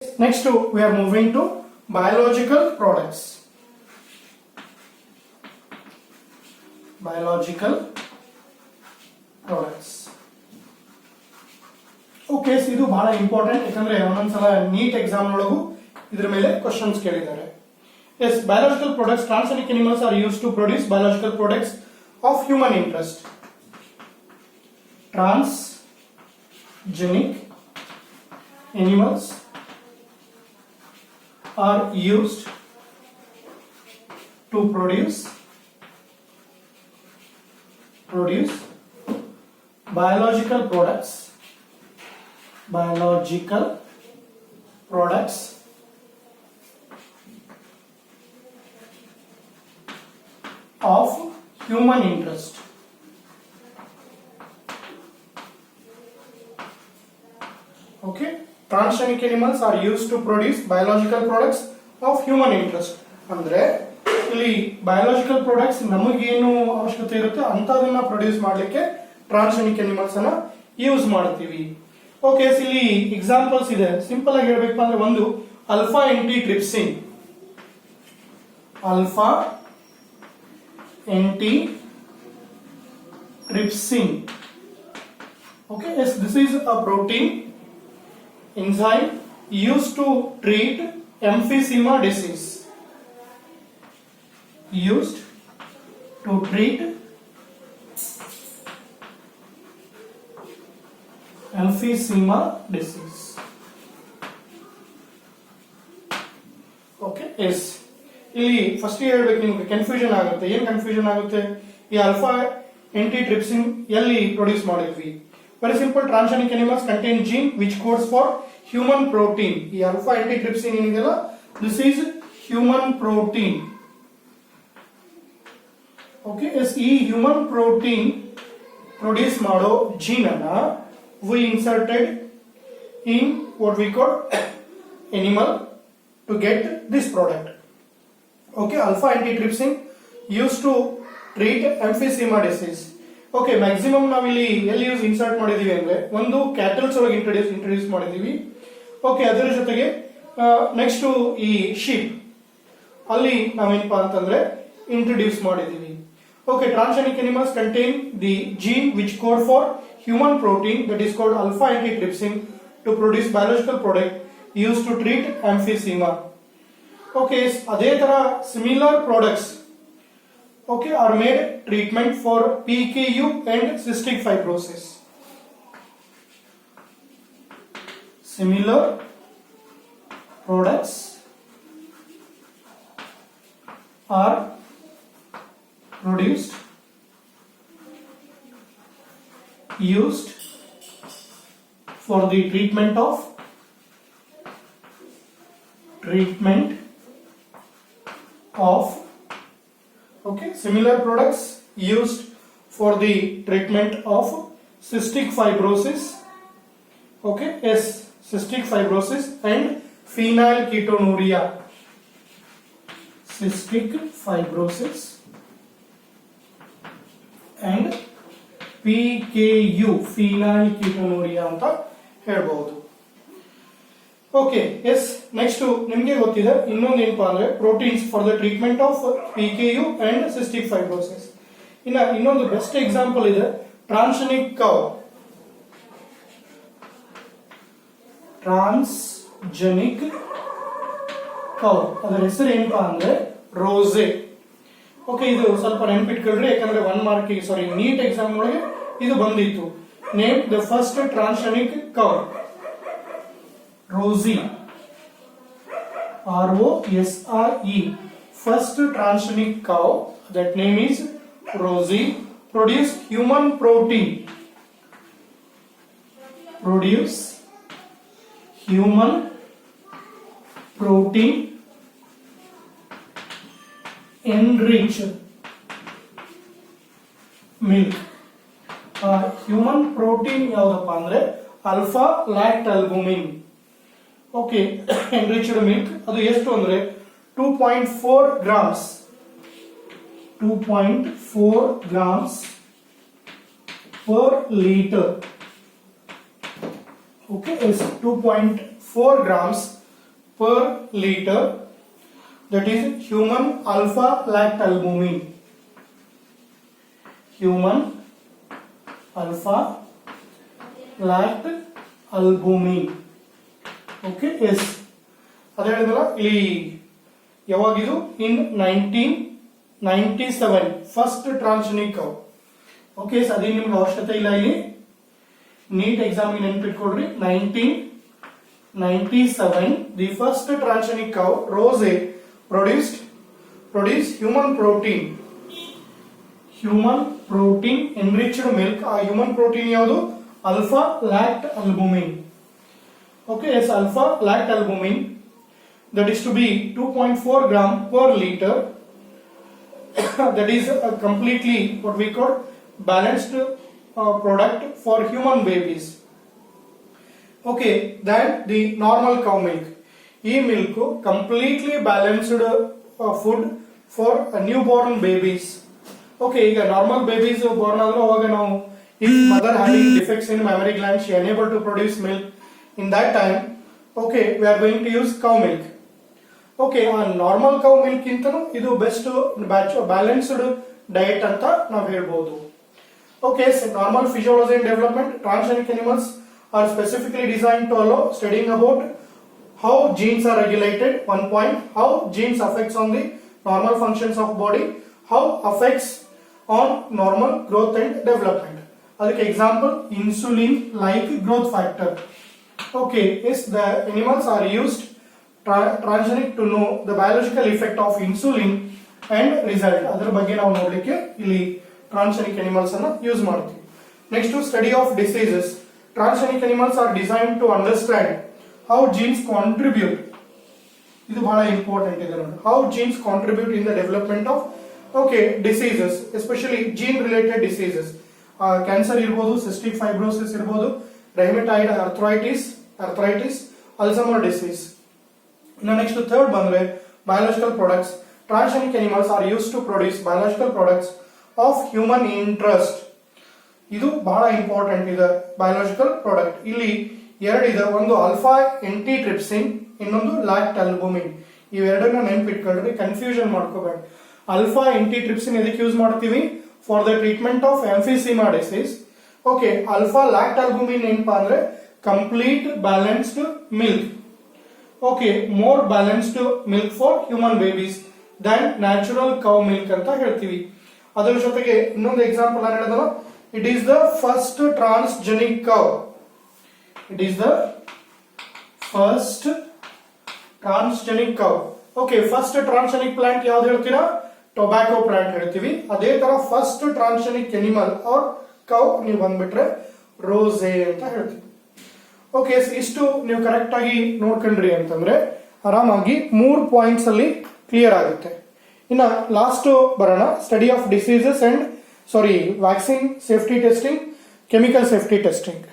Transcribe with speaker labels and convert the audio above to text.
Speaker 1: Next we are moving to biological products. Biological products. Okay, so ಇದು ಬಹಳ important ಯಾಕಂದ್ರೆ ಒಂದೊಂದ್ಸಲ ನೀಟ್ ಎಕ್ಸಾಮ್ ಒಳಗೂ ಇದರ ಮೇಲೆ ಕ್ವೆಶ್ಚನ್ಸ್ ಕೇಳಿದ್ದಾರೆ. Yes, biological products, transgenic animals are used to produce biological products of human interest. Transgenic animals are used to produce biological products of human interest. Okay, transgenic animals are used to produce biological products of human interest. ಅಂದ್ರೆ ಇಲ್ಲಿ biological products ನಮಗೇನು ಅವಶ್ಯಕತೆ ಇರುತ್ತೆ ಅಂತದನ್ನ produce ಮಾಡಲಿಕ್ಕೆ transgenic animals ಅನ್ನ use ಮಾಡ್ತೀವಿ. Okay, ಇಲ್ಲಿ ಎಕ್ಸಾಂಪಲ್ಸ್ ಇದೆ. ಸಿಂಪಲ್ ಆಗಿ ಹೇಳ್ಬೇಕು ಅಂದ್ರೆ ಒಂದು alpha antitrypsin. Alpha antitrypsin. Okay, yes, this is a protein enzyme used to treat emphysema disease. Used to treat emphysema disease. Okay, yes. ಇಲ್ಲಿ ಫಸ್ಟ್ ಹೇಳ್ಬೇಕು, ನಿಮ್ಗೆ ಕನ್ಫ್ಯೂಷನ್ ಆಗುತ್ತೆ. ಏನ್ ಕನ್ಫ್ಯೂಷನ್ ಆಗುತ್ತೆ? ಈ ಅಲ್ಫಾ ಎಂಟಿಟ್ರಿಪ್ಸಿನ್ ಎಲ್ಲಿ ಪ್ರೊಡ್ಯೂಸ್ ಮಾಡಿದ್ವಿ? Very simple, transgenic animals contain gene which codes for human protein. ಈ alpha antitrypsin ಏನಿದೆಯಲ್ಲ, this is human protein. Okay, yes, ಈ human protein produce ಮಾಡೋ gene ಅನ್ನ we inserted in what we call animal to get this product. Okay, alpha antitrypsin used to treat emphysema disease. Okay, maximum ನಾವಿಲ್ಲಿ ಎಲ್ಲಿ use insert ಮಾಡಿದೀವಿ ಅಂದ್ರೆ ಒಂದು cattles ಒಳಗೆ introduce ಮಾಡಿದೀವಿ. ಓಕೆ, ಅದರ ಜೊತೆಗೆ ನೆಕ್ಸ್ಟ್ ಈ ಶೀಪ್ ಅಲ್ಲಿ ನಾವೇನಪ್ಪಾ ಅಂತಂದ್ರೆ ಇಂಟ್ರೊಡ್ಯೂಸ್ ಮಾಡಿದೀವಿ. Okay, transgenic animals contain the gene which code for human protein that is called alpha antitrypsin to produce biological product use to treat emphysema. Okay, ಅದೇ ತರ similar products okay are made treatment for PKU and cystic fibrosis. Similar products are produced used for the treatment of okay, similar products used for the treatment of cystic fibrosis. Okay, yes, cystic fibrosis and phenylketonuria. Cystic fibrosis and PKU, phenylketonuria ಅಂತ ಹೇಳ್ಬಹುದು. Okay, S, next ನಿಮಗೆ ಗೊತ್ತಿದೆ ಇನ್ನೊಂದು ಏನಪ್ಪಾ ಅಂದ್ರೆ proteins for the treatment of PKU and cystic fibrosis. ಇನ್ನೊಂದು best example ಇದೆ transgenic cow. Transgenic cow ಅದರ ಹೆಸರು ಏನಪ್ಪಾ ಅಂದ್ರೆ ರೋಸೆ. ಓಕೆ, ಇದು ಸ್ವಲ್ಪ ನೆನ್ಪಿಟ್ಕೊಳ್ರಿ ಯಾಕಂದ್ರೆ 1 ಮಾರ್ಕ್ ನೀಟ್ ಎಕ್ಸಾಮ್ ಒಳಗೆ ಇದು ಬಂದಿತ್ತು. Name the first transgenic cow. Rosie, R-O-S-R-E, first transgenic cow, that name is Rosie, produce human protein. Produce human protein enriched milk. Human protein ಯಾವ್ದಪ್ಪ ಅಂದ್ರೆ alpha lactalbumin. Okay, enriched milk ಅದು ಎಷ್ಟು ಅಂದ್ರೆ 2.4 grams 2.4 grams per liter. Okay, is 2.4 grams per liter, that is human alpha lactalbumin. Human alpha lactalbumin. Okay, yes. ಅದೇ ಹೇಳಿದ್ರಲ್ಲ ಇಲ್ಲಿ ಯಾವಾಗಿದು in 1997 first transgenic cow. Okay, ಅದೇ ನಿಮ್ಗೆ ಅವಶ್ಯಕತೆ ಇಲ್ಲ. ಇಲ್ಲಿ ನೀಟ್ ಎಕ್ಸಾಮ್ ನೆನ್ಪಿಟ್ಕೊಡ್ರಿ. 1997 the first transgenic cow Rosie produced human protein enriched milk. ಆ human protein ಯಾವುದು? alpha lactalbumin. Okay, yes, alpha lactalbumin, that is to be 2.4 gram per liter. That is a completely what we call balanced product for human babies. Okay, then the normal cow milk. ಈ milk completely balanced food for newborn babies. Okay, ಈಗ normal babies born ಆದ್ರೂ ಅವಾಗ ನಾವು if mother having defects in mammary gland, she unable to produce milk, in that time, okay, we are going to use cow milk. Okay, ಆ normal cow milk ಇಂತನೂ ಇದು best balanced diet ಅಂತ ನಾವು ಹೇಳ್ಬೋದು. Okay, normal physiology and development. Transgenic animals are specifically design to allow studying about how genes are regulated. 1 point, how genes affects on the normal functions of body, how affects on normal growth and development. ಅದಕ್ಕೆ example insulin like growth factor. Okay, yes, the animals are used transgenic to know the biological effect of insulin and result. ಅದರ ಬಗ್ಗೆ ನಾವು ನೋಡಲಿಕ್ಕೆ ಇಲ್ಲಿ transgenic animals ಅನ್ನು use ಮಾಡ್ತೀವಿ. Next, to study of diseases. Transgenic animals are designed to understand how genes contribute. ಇದು ಬಹಳ important ಇದೆ ನೋಡಿ. How genes contribute in the development of diseases, especially gene related diseases. Cancer ಇರಬಹುದು, cystic fibrosis ಇರಬಹುದು, rheumatoid arthritis, Alzheimer disease. Next third ಬಂದ್ರೆ biological products. Transgenic animals are use to produce biological products of human interest. ಇದು ಬಹಳ important ಇದೆ biological product. ಇಲ್ಲಿ ಎರಡಿದೆ, ಒಂದು alpha ಎಂಟಿಟ್ರಿಪ್ಸಿನ್, ಇನ್ನೊಂದು ಲ್ಯಾಕ್ಟಲ್ಬುಮಿನ್. ಇವೆರಡನ್ನ ನೆನ್ಪಿಟ್ಕೊಳ್ರಿ, ಕನ್ಫ್ಯೂಷನ್ ಮಾಡ್ಕೋಬೇಡಿ. ಆಲ್ಫಾ ಎಂಟಿಟ್ರಿಪ್ಸಿನ್ ಎದಕ್ಕೆ ಯೂಸ್ ಮಾಡ್ತೀವಿ? For the treatment of emphysema disease. Okay, alpha lactalbumin ಏನಪ್ಪಾ ಅಂದ್ರೆ complete balanced milk. Okay, more balanced milk for human babies than natural cow milk ಅಂತ ಹೇಳ್ತೀವಿ. ಅದರ ಜೊತೆಗೆ ಇನ್ನೊಂದು ಎಕ್ಸಾಂಪಲ್ ನಾನು ಹೇಳಿದಲ್ಲ, it is the first transgenic cow. It is the first transgenic cow. Okay, first transgenic plant ಯಾವ್ದು ಹೇಳ್ತೀರಾ? Tobacco plant ಹೇಳ್ತೀವಿ. ಅದೇ ತರ first transgenic animal are cow ನೀವು ಬಂದ್ಬಿಟ್ರೆ ರೋಸೆ ಅಂತ ಹೇಳ್ತೀವಿ. ಓಕೆ, ಇಷ್ಟು ನೀವು ಕರೆಕ್ಟ್ ಆಗಿ ನೋಡ್ಕೊಂಡ್ರಿ ಅಂತಂದ್ರೆ ಆರಾಮಾಗಿ 3 ಪಾಯಿಂಟ್ಸ್ ಅಲ್ಲಿ ಕ್ಲಿಯರ್ ಆಗುತ್ತೆ. ಇನ್ನ ಲಾಸ್ಟ್ ಬರೋಣ, study of diseases and vaccine safety testing, chemical safety testing.